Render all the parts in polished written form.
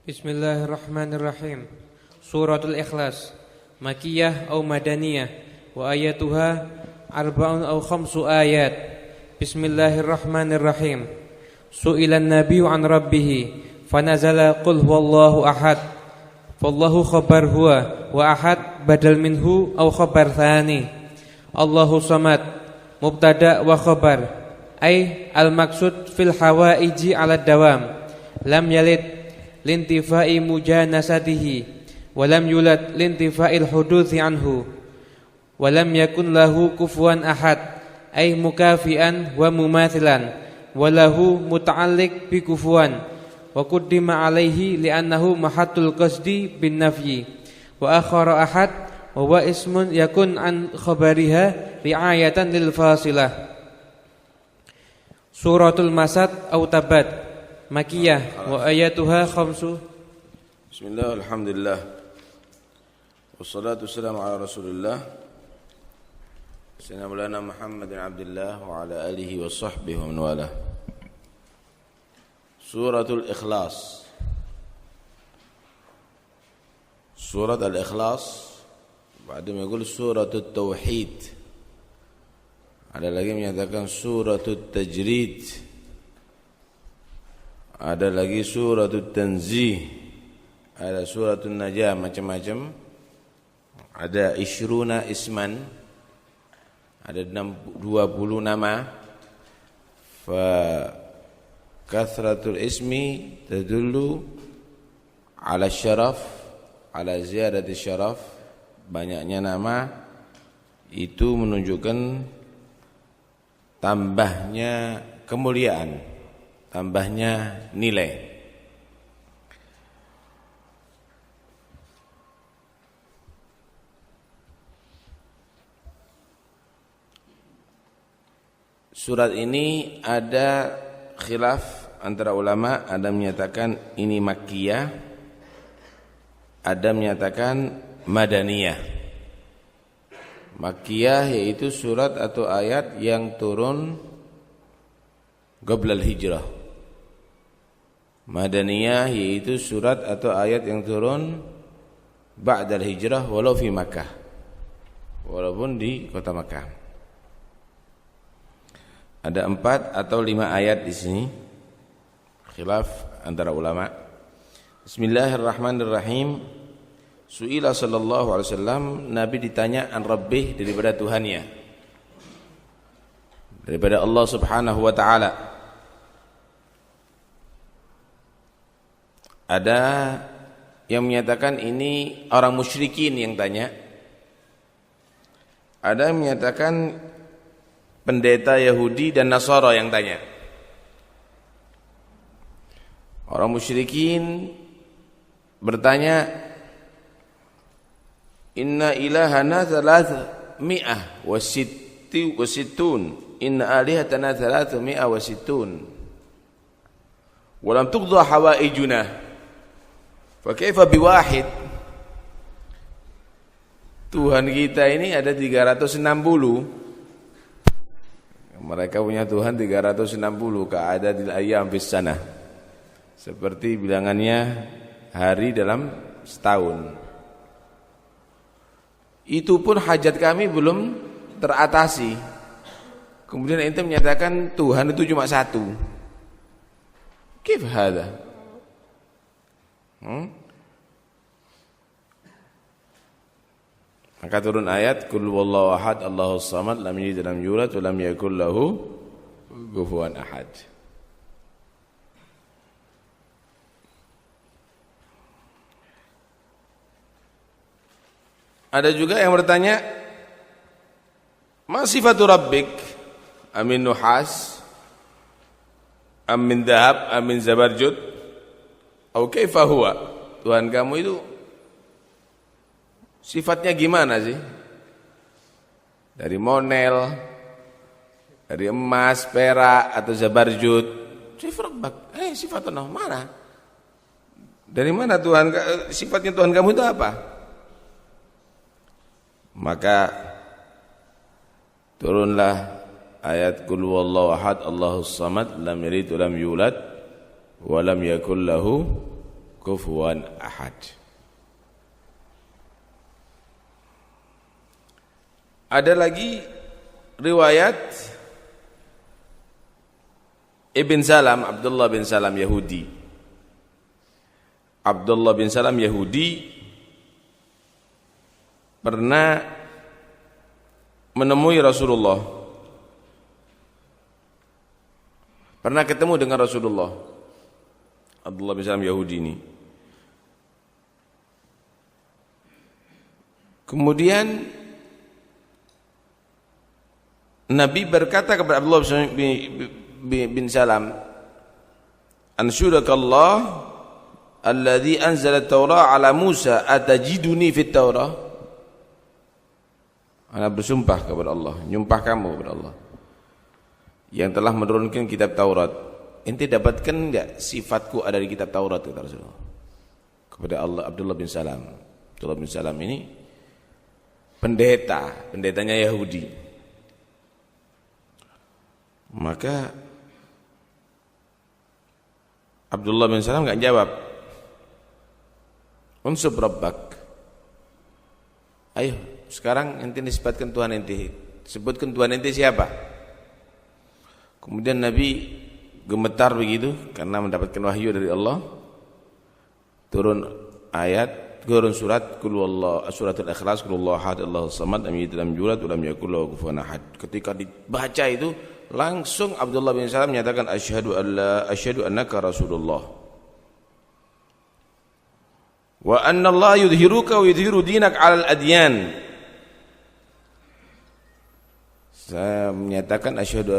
Bismillahirrahmanirrahim. Suratul Ikhlas Makkiyah atau Madaniyah wa ayatuha arba'un aw khamsu ayat. Bismillahirrahmanirrahim. Su'ilan nabiyyu an rabbih fanazala qul huwallahu ahad. Wallahu khabar huwa wa ahad badal minhu aw khabar thani. Allahu samad mubtada wa khabar ay al-maqsud fil hawaiji 'ala dawam. Lam yalid lintifai mujanasatihi walam yulad lintifa'il huduthi anhu walam yakun lahu kufuwan ahad ay mukafian wa mumathilan walahu muta'alliq bi kufuwan wa quddima alaihi li'annahu mahatul qasdi bin nafyi wa akhara ahad wa huwa ismun yakun an khabariha ri'ayatan lil fasilah. Suratul Masad atau Tabat Makkiyah wa ayatuha khamsu. Bismillah, alhamdulillah, wassalatu wassalamu ala rasulillah Sayyidina Maulana Muhammad bin Abdullah wa ala alihi wa sahbihi wa man wala. Suratul Ikhlas. Surat Al-Ikhlas. Ba'dama yaqul Suratul Tauhid. Ada lagi menyatakan Suratul Tajrid. Ada lagi Suratul Tanzih. Ada Suratul Najah, macam-macam. Ada Ishruna Isman. Ada 20 nama. Fa kathratul ismi tadullu ala syaraf, ala ziyadati syaraf. Banyaknya nama itu menunjukkan tambahnya kemuliaan, tambahnya nilai. Surat ini ada khilaf antara ulama, ada menyatakan ini Makkiyah, ada menyatakan Madaniyah. Makkiyah yaitu surat atau ayat yang turun qablal hijrah. Madaniyah yaitu surat atau ayat yang turun ba'dal hijrah walau fi Makkah, walaupun di kota Makkah. Ada 4 atau 5 ayat di sini. Khilaf antara ulama. Bismillahirrahmanirrahim. Su'ila sallallahu alaihi wasallam, Nabi ditanya an rabbih, daripada Tuhannya, daripada Allah Subhanahu wa taala. Ada yang menyatakan ini orang musyrikin yang tanya. Ada yang menyatakan pendeta Yahudi dan Nasara yang tanya. Orang musyrikin bertanya, inna ilahana thalathmi'ah wa sittun, inna alihatana thalathmi'ah wa sittun wa lam tuqda hawaijuna fa kaifa biwahid. Tuhan kita ini ada 360. Mereka punya Tuhan 360, ka'adadil ayyam fis sanah, seperti bilangannya hari dalam setahun. Itu pun hajat kami belum teratasi. Kemudian ente menyatakan Tuhan itu cuma satu. Kif hadha? Maka turun ayat Qul huwallahu ahad Allahus samad lam yalid walam yulad walam yakul lahu kufuwan ahad. Ada juga yang bertanya, ma sifatu rabbik? Amin nuhas, amin dhahab, amin zabarjud, atau kaifa huwa? Tuhan kamu itu sifatnya gimana sih? Dari monel, dari emas, perak, atau zabarjud? Sifatnya mana? Dari mana Tuhan? Sifatnya Tuhan kamu itu apa? Maka turunlah ayat Qul huwallahu ahad Allahus samad lam yalid walam yulad wa lam yakul lahu kufuwan ahad. Ada lagi riwayat Ibn Salam, Abdullah bin Salam Yahudi. Abdullah bin Salam Yahudi pernah menemui Rasulullah. Pernah ketemu dengan Rasulullah. Abdullah bin Salam Yahudi ini. Kemudian Nabi berkata kepada Abdullah bin Salam, "Ansyudakallah alladzi anzala at-Taurah ala Musa atajiduni fit Taurah?" Ana bersumpah kepada Allah, nyumpah kamu kepada Allah yang telah menurunkan kitab Taurat. Ente dapatkan enggak sifatku ada di kitab Taurat, kata Rasulullah kepada Allah. Abdullah bin Salam. Abdullah bin Salam ini pendetanya Yahudi. Maka Abdullah bin Salam enggak jawab. Unsub rabbak. Ayo, sekarang ente nisbatkan Tuhan ente. Sebutkan Tuhan ente siapa? Kemudian Nabi gemetar begitu karena mendapatkan wahyu dari Allah. Turun ayat, turun surat Qul huwallahu, suratul Ikhlas, Qul huwallahu ahad, Allahus samad, lam yalid walam yulad walam yakul lahu kufuwan ahad. Ketika dibaca itu, langsung Abdullah bin Salam menyatakan asyhadu annaka Rasulullah. Wa anna Allah yudhiruka wa yudhiru dinak 'alal adyan. Saya menyatakan asyhadu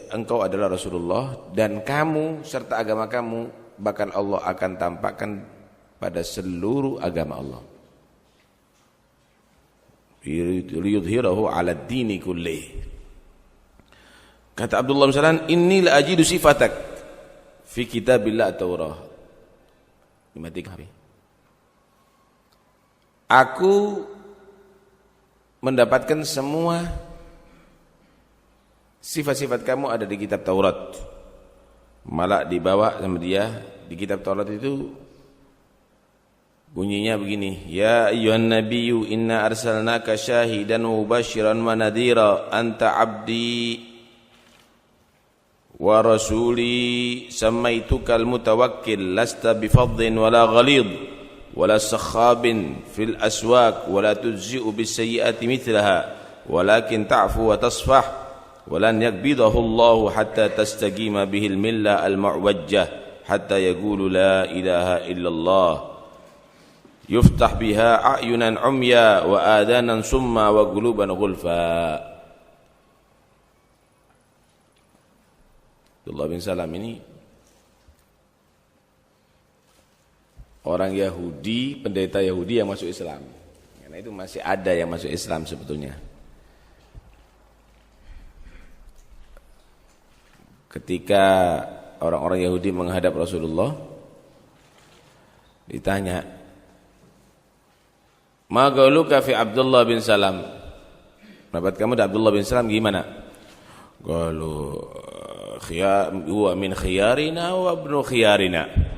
engkau adalah Rasulullah dan kamu serta agama kamu bahkan Allah akan tampakkan pada seluruh agama Allah. Liyudhhirahu 'alad dini kullih. Kata Abdullah bin Salam, "Inni la ajidu sifatak fi kitabillah Taurah." Aku mendapatkan semua sifat-sifat kamu ada di kitab Taurat. Malah dibawa sama dia di kitab Taurat itu bunyinya begini, "Ya ayyuhan nabiyyu inna arsalnaka syahidan wa mubasysyiran wa nadhira anta 'abdi wa rasuli samaitukal mutawakkil lasta bifadhin wala ghalid wala sakhabin fil aswaq wala tujzi'u bisayyi'ati mithlaha walakin ta'fu wa tasfah walan yakbidahu Allah hatta tastaqima bihil millah al-mu'wajjah hatta yaqulu la ilaha illallah yuftah biha a'yunan umya wa adanan summa wa quluban ghulfa." Abdullah bin Salam ini orang Yahudi, pendeta Yahudi yang masuk Islam. Karena itu masih ada yang masuk Islam sebetulnya. Ketika orang-orang Yahudi menghadap Rasulullah, ditanya, "Ma qauluka fi Abdullah bin Salam?" Pendapat kamu dari Abdullah bin Salam gimana? Qalu huwa min khiyarina wa ibnu khiyarina.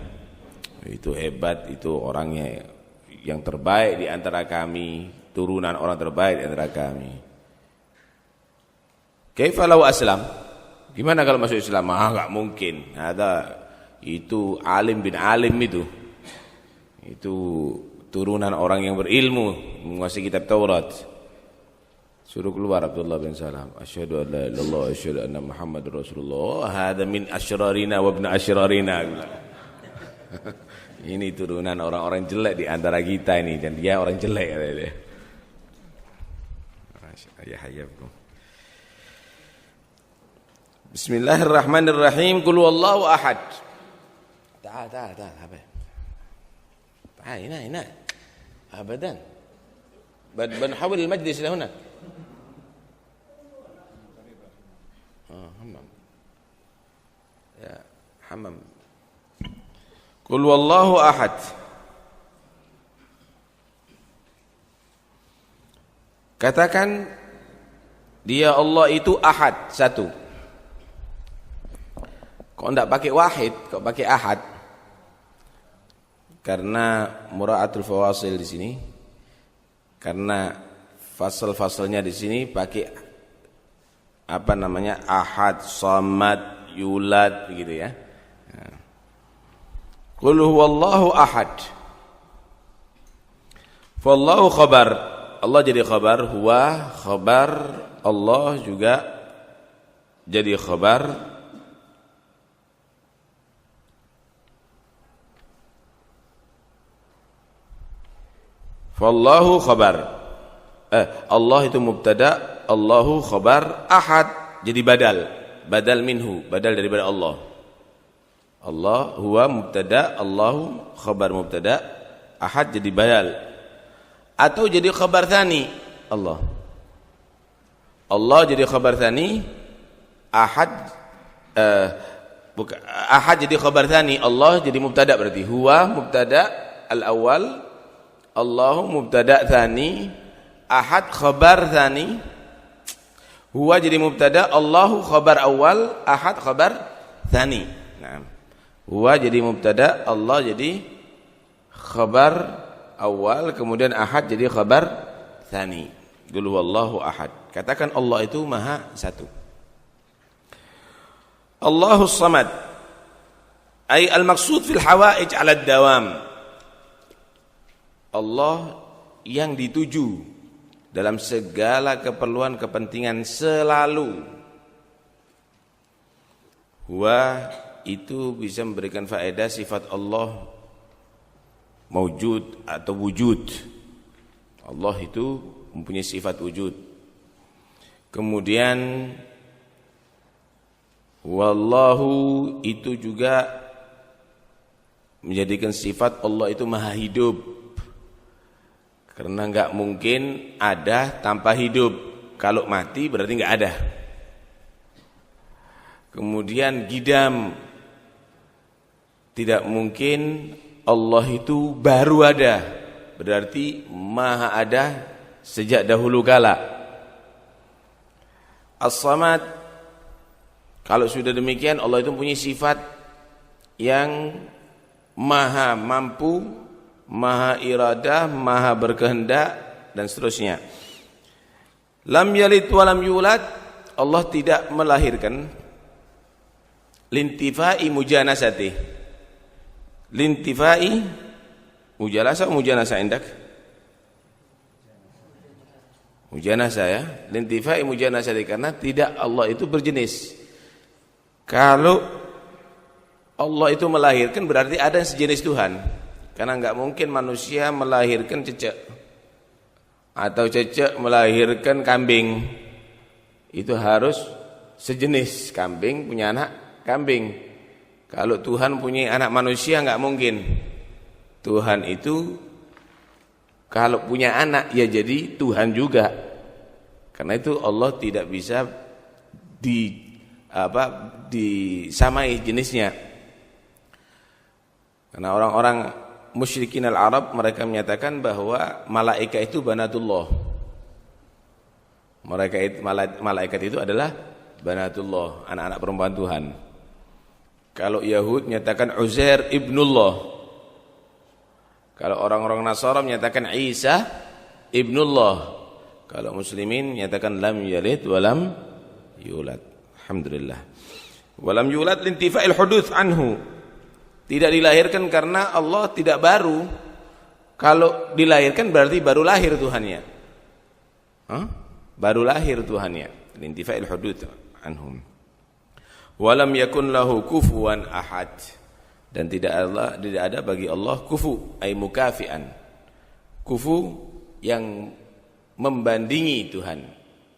Itu hebat, itu orangnya yang terbaik di antara kami, turunan orang terbaik di antara kami. Kaifa law aslam? Gimana kalau masuk Islam? Enggak mungkin. Itu alim bin alim itu. Itu turunan orang yang berilmu, menguasai kitab Taurat. Suruh keluar Abdullah bin Salam. Asyhadu an la ilaha illallah wa asyhadu anna Muhammadar Rasulullah. Hada min asyrarina wa ibn asyrarina. Ini turunan orang-orang jelek di antara kita ini dan dia orang jelek kata dia. Ya hayyakum. Bismillahirrahmanirrahim. Qul huwallahu ahad. Ta'al habib. Ta'al هنا أبدا بنحول المجلس إلى هنا. حمام يا حمام. Qul wallahu ahad. Katakan dia Allah itu ahad, satu. Kok enggak pakai wahid, kok pakai ahad? karena mura'atul fawasil di sini, karena fasal-fasalnya di sini pakai apa namanya, ahad, samad, yulad begitu ya. Qul huwallahu ahad. Fallahu khabar. Allah jadi khabar, huwa khabar, Allah juga jadi khabar. Fallahu khabar. Allah itu mubtada, Allahu khabar, ahad jadi badal minhu, badal daripada Allah. Allah huwa mubtada, Allahu khabar mubtada, ahad jadi badal. Atau jadi khabar tsani, Allah jadi khabar tsani, ahad ahad jadi khabar tsani, Allah jadi mubtada, berarti huwa mubtada al-awwal, Allahu mubtada tsani, ahad khabar tsani, huwa jadi mubtada, Allahu khabar awal, ahad khabar tsani. Nah, huwa jadi mubtada, Allah jadi khabar awal, kemudian ahad jadi khabar tsani. Qul huwallahu ahad. Katakan Allah itu maha satu. Allahus samad, ay al-maqsud fil hawaij 'ala ad-dawam. Allah yang dituju dalam segala keperluan kepentingan selalu. Huwa itu bisa memberikan faedah sifat Allah maujud atau wujud. Allah itu mempunyai sifat wujud. Kemudian wallahu itu juga menjadikan sifat Allah itu maha hidup. Karena enggak mungkin ada tanpa hidup. Kalau mati berarti enggak ada. Kemudian gidam, tidak mungkin Allah itu baru ada, berarti maha ada sejak dahulu kala. As-samad, kalau sudah demikian Allah itu punya sifat yang maha mampu, maha iradah, maha berkehendak, dan seterusnya. Lam yalid wa lam yulad, Allah tidak melahirkan. Lintifai mujanasati, lintifai mujalasa atau mujanasa indak? Mujanasa ya, lintifai mujanasati, karena tidak Allah itu berjenis. Kalau Allah itu melahirkan berarti ada yang sejenis Tuhan. Karena enggak mungkin manusia melahirkan cecek atau cecek melahirkan kambing. Itu harus sejenis, kambing punya anak kambing. Kalau Tuhan punya anak manusia enggak mungkin. Tuhan itu kalau punya anak ya jadi Tuhan juga. Karena itu Allah tidak bisa disamai jenisnya. Karena orang-orang musyrikin al-Arab mereka menyatakan bahwa malaikat itu banatullah. Malaikat itu adalah banatullah, anak-anak perempuan Tuhan. Kalau Yahud menyatakan Uzair ibnullah. Kalau orang-orang Nasara menyatakan Isa ibnullah. Kalau muslimin menyatakan lam yalid wa lam yulad. Alhamdulillah. Wa lam yulad lintifa'il huduts anhu. Tidak dilahirkan karena Allah tidak baru. Kalau dilahirkan berarti baru lahir Tuhannya. Baru lahir Tuhannya. Lintifa'il hudud anhum. Walam yakun lahu kufuwan ahad. Dan tidak ada bagi Allah kufu, ay mukafian. Kufu yang membandingi Tuhan,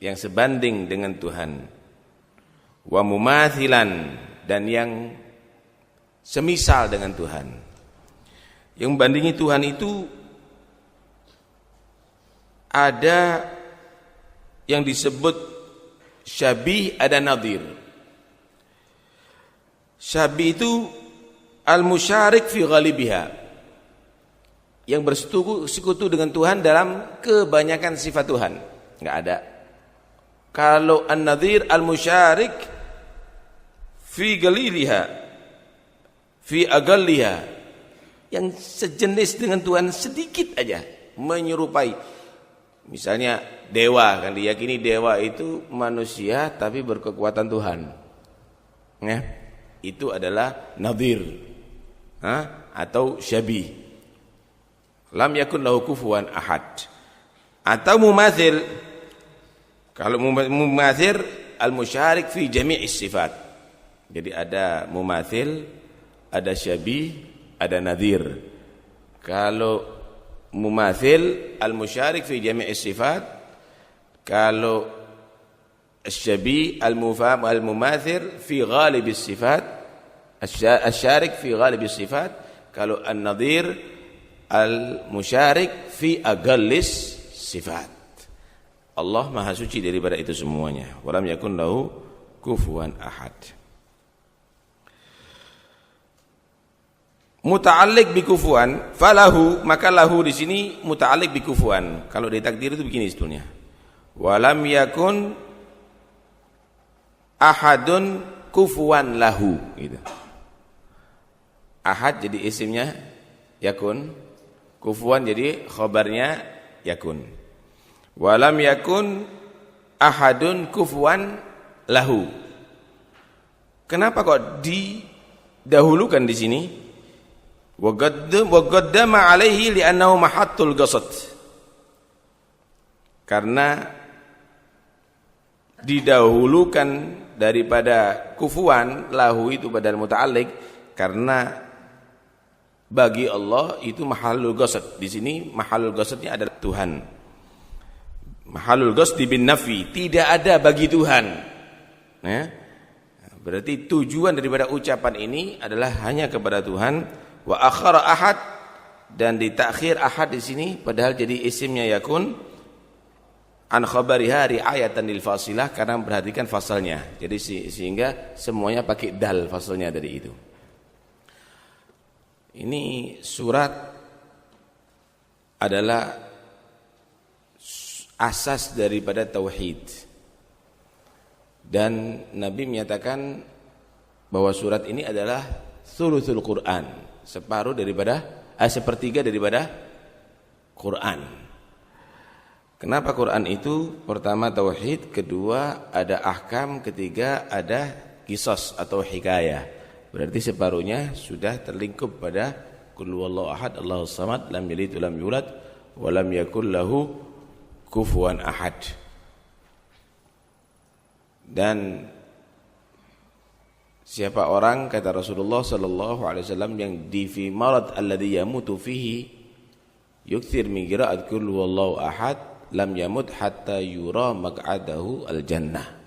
yang sebanding dengan Tuhan. Wa mumathilan, dan yang semisal dengan Tuhan. Yang membandingi Tuhan itu ada yang disebut syabih, ada nadhir. Syabih itu al-musyarik fi ghalibiha, yang bersekutu dengan Tuhan dalam kebanyakan sifat Tuhan. Enggak ada. Kalau an-nadhir al-musyarik fi galiliha, fi agalliha, yang sejenis dengan Tuhan sedikit aja, menyerupai. Misalnya dewa, kan diyakini dewa itu manusia tapi berkekuatan Tuhan. Ya, itu adalah nadhir, atau syabih. Lam yakun lahu kufuwan ahad. Atau mumathil. Kalau mumathil al-musyarik fi jami'is sifat. Jadi ada mumathil, ada syabih, ada nadhir. Kalau mumathil al-musyarik fi jami'is sifat, kalau syabih al-mufaham al-mumathil fi ghalibis sifat, asy-syarik fi ghalibis sifat, kalau an-nadhir al-musyarik fi aqallis sifat. Allah Maha Suci daripada itu semuanya. Walam yakun lahu kufuwan ahad. Muta'alliq bi kufuwan, falahu, maka lahu di sini muta'alliq bi kufuwan. Kalau di takdir itu begini sebetulnya. Walam yakun ahadun kufuwan lahu, gitu. Ahad jadi isimnya yakun, kufuwan jadi khabarnya yakun. Walam yakun ahadun kufuwan lahu. Kenapa kok didahulukan di sini? Wa qaddama alaihi li'annahu mahattul qasad. Karena didahulukan daripada kufuwan lahu itu badal muta'alliq, karena bagi Allah itu mahallul qasad. Di sini mahallul qasadnya adalah Tuhan. Mahallul qasdi bin nafi, tidak ada bagi Tuhan. Ya. Berarti tujuan daripada ucapan ini adalah hanya kepada Tuhan. Wa akhara ahad, dan ditakhir ahad di sini padahal jadi isimnya yakun an khabariha riayatan lil fasilah, karena memperhatikan fasalnya. Jadi sehingga semuanya pakai dal fasalnya dari itu. Ini surat adalah asas daripada tauhid. Dan Nabi menyatakan bahwa surat ini adalah thuluthul Quran, sepertiga daripada Quran. Kenapa Quran itu? Pertama tauhid, kedua ada ahkam, ketiga ada qisas atau hikayah. Berarti separuhnya sudah terlingkup pada qul huwallahu ahad, Allahus samad, lam yalid wa lam yulad wa lam yakul lahu kufuwan ahad. Dan siapa orang, kata Rasulullah sallallahu alaihi wasallam, yang di fi marad alladhi yamutu fihi yukthir min qira'at qul huwallahu ahad lam yamut hatta yura maq'adahu al-jannah.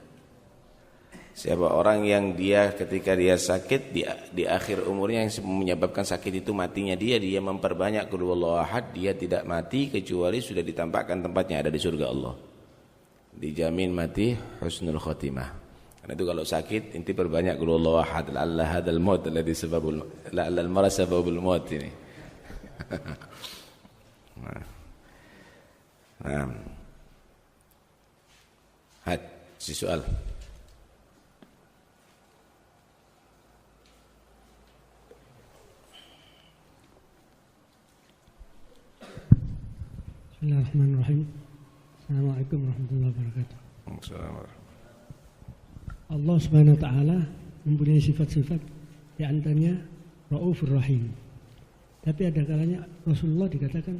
Siapa orang yang dia ketika dia sakit di akhir umurnya, yang menyebabkan sakit itu matinya dia memperbanyak qul huwallahu ahad, dia tidak mati kecuali sudah ditampakkan tempatnya ada di surga Allah. Dijamin mati husnul khotimah. Karena itu kalau sakit inti perbanyak qul huwallahu ahad, la'alla hadzal maut alladhi sababul la'alla al-marad sababul maut ini. Nah. Si soal. Bismillahirrahmanirrahim. Assalamualaikum warahmatullahi wabarakatuh. Allah Subhanahu wa taala mempunyai sifat-sifat, di antaranya Raufur Rahim. Tapi ada kalanya Rasulullah dikatakan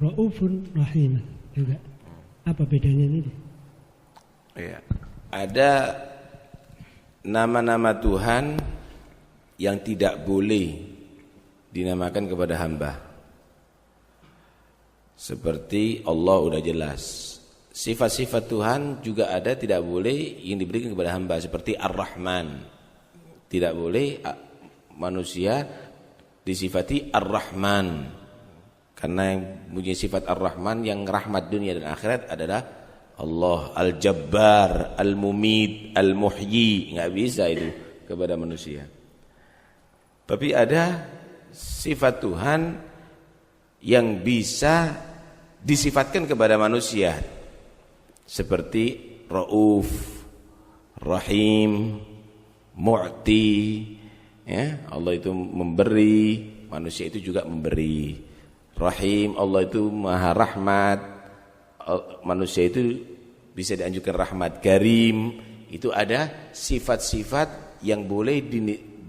Raufun Rahim juga. Apa bedanya ini? Ya. Ada nama-nama Tuhan yang tidak boleh dinamakan kepada hamba. Seperti Allah udah jelas. Sifat-sifat Tuhan juga ada tidak boleh yang diberikan kepada hamba, seperti Ar-Rahman. Tidak boleh manusia disifati Ar-Rahman. Karena yang punya sifat Ar-Rahman yang rahmat dunia dan akhirat adalah Allah. Al-Jabbar, Al-Mumid, Al-Muhyi, enggak bisa itu kepada manusia. Tapi ada sifat Tuhan yang bisa disifatkan kepada manusia, seperti Rauf, Rahim, Mu'ti, ya, Allah itu memberi, manusia itu juga memberi. Rahim, Allah itu maha rahmat. Manusia itu bisa dianjurkan rahmat. Karim, itu ada sifat-sifat yang boleh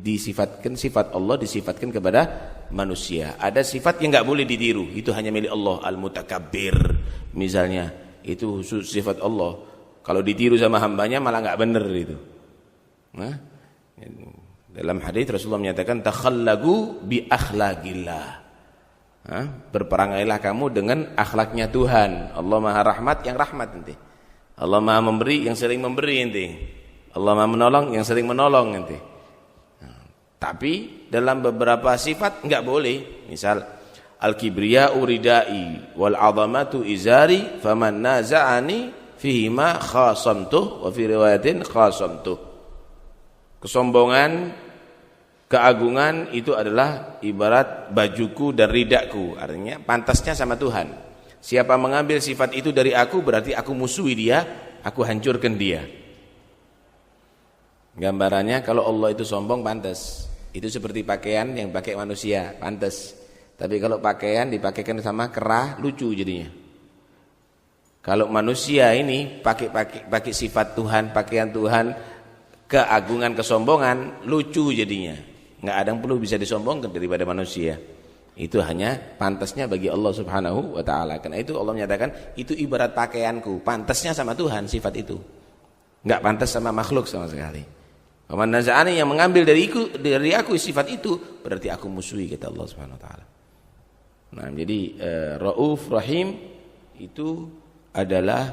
disifatkan, sifat Allah disifatkan kepada manusia. Ada sifat yang enggak boleh ditiru, itu hanya milik Allah. Al-Mutakabbir misalnya, itu khusus sifat Allah. Kalau ditiru sama hambanya malah enggak benar itu. Nah, dalam hadis Rasulullah menyatakan takhallagu bi akhlaqillah. Berperangailah kamu dengan akhlaknya Tuhan. Allah Maha Rahmat, yang rahmat nanti. Allah Maha Memberi, yang sering memberi nanti. Allah Maha Menolong, yang sering menolong nanti. Tapi dalam beberapa sifat enggak boleh. Misal al-kibriya'u ridai wal 'azamatu izari faman naza'ani fihi ma khasamtuh wa fi riwayatin khasamtuh. Kesombongan, keagungan itu adalah ibarat bajuku dan ridaku. Artinya pantasnya sama Tuhan. Siapa mengambil sifat itu dari aku, berarti aku musuhi dia, aku hancurkan dia. Gambarannya kalau Allah itu sombong, pantas. Itu seperti pakaian yang pakai manusia, pantas. Tapi kalau pakaian dipakaikan sama kera, lucu jadinya. Kalau manusia ini pakai sifat Tuhan, pakaian Tuhan, keagungan, kesombongan, lucu jadinya. Enggak ada yang perlu bisa disombongkan daripada manusia. Itu hanya pantasnya bagi Allah Subhanahu wa taala. Karena itu Allah menyatakan itu ibarat pakaianku, pantasnya sama Tuhan sifat itu. Enggak pantas sama makhluk sama sekali. Waman naza'ani, yang mengambil dari aku sifat itu, berarti aku musuhi, kata Allah Subhanahu wa taala. Nah, jadi Rauf Rahim itu adalah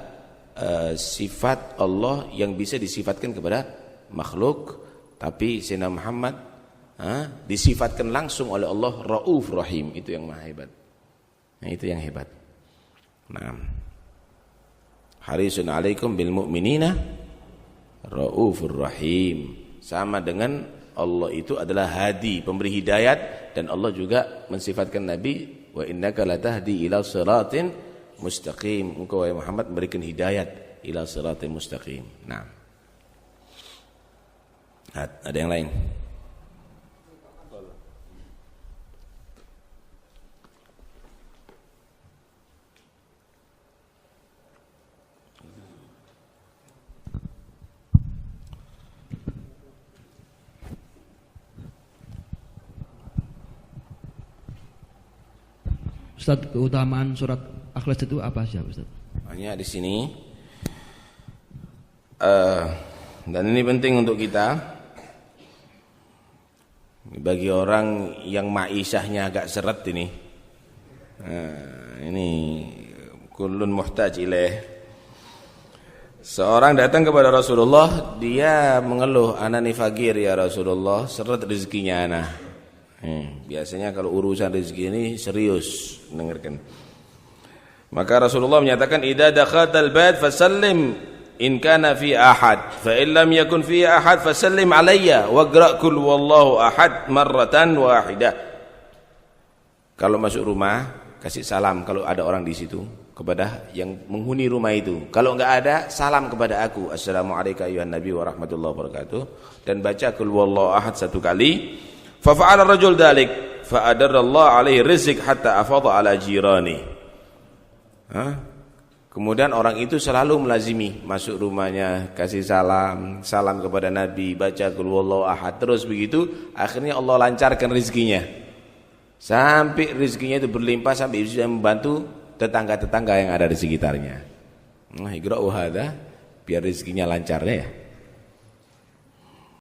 sifat Allah yang bisa disifatkan kepada makhluk, tapi Sayyidina Muhammad disifatkan langsung oleh Allah Rauf Rahim, itu yang maha hebat. Nah, itu yang hebat. Nah, harisun alaikum bil mu'minina Raufur Rahim. Sama dengan Allah itu adalah hadi, pemberi hidayat, dan Allah juga mensifatkan Nabi, wa innaka latahdi ila siratin mustaqim. Engkau wahai Muhammad memberikan hidayat ila siratin mustaqim. Nah, ada yang lain? Ustaz, keutamaan surat Ikhlas itu apa sih, Ustaz? Hanya di sini. Dan ini penting untuk kita. Bagi orang yang ma'isyahnya agak seret ini. Ini kullun muhtaj ilaih. Seorang datang kepada Rasulullah, dia mengeluh, anani faqir ya Rasulullah, seret rezekinya ana. Biasanya kalau urusan rezeki ini serius, dengarkan. Maka Rasulullah menyatakan, idza dakhaltal bait fasallim in kana fi ahad, fa in lam yakun fi ahad fasallim alayya waqra qul wallahu ahad marratan wahidah. Kalau masuk rumah, kasih salam kalau ada orang di situ kepada yang menghuni rumah itu. Kalau enggak ada, salam kepada aku, assalamualaikum ayuhan nabi wa rahmatullahi wabarakatuh, dan baca qul wallahu ahad satu kali. Fa fa'ala ar-rajul dzalik fa adarrallahu alaihi rizq hatta afadha ala jirani. Kemudian orang itu selalu melazimi masuk rumahnya, kasih salam, salam kepada Nabi, baca qul huwallahu ahad, terus begitu akhirnya Allah lancarkan rezekinya. Sampai rezekinya itu berlimpah, sampai bisa membantu tetangga-tetangga yang ada di sekitarnya. Nah, iqra'u hadza biar rezekinya lancar ya.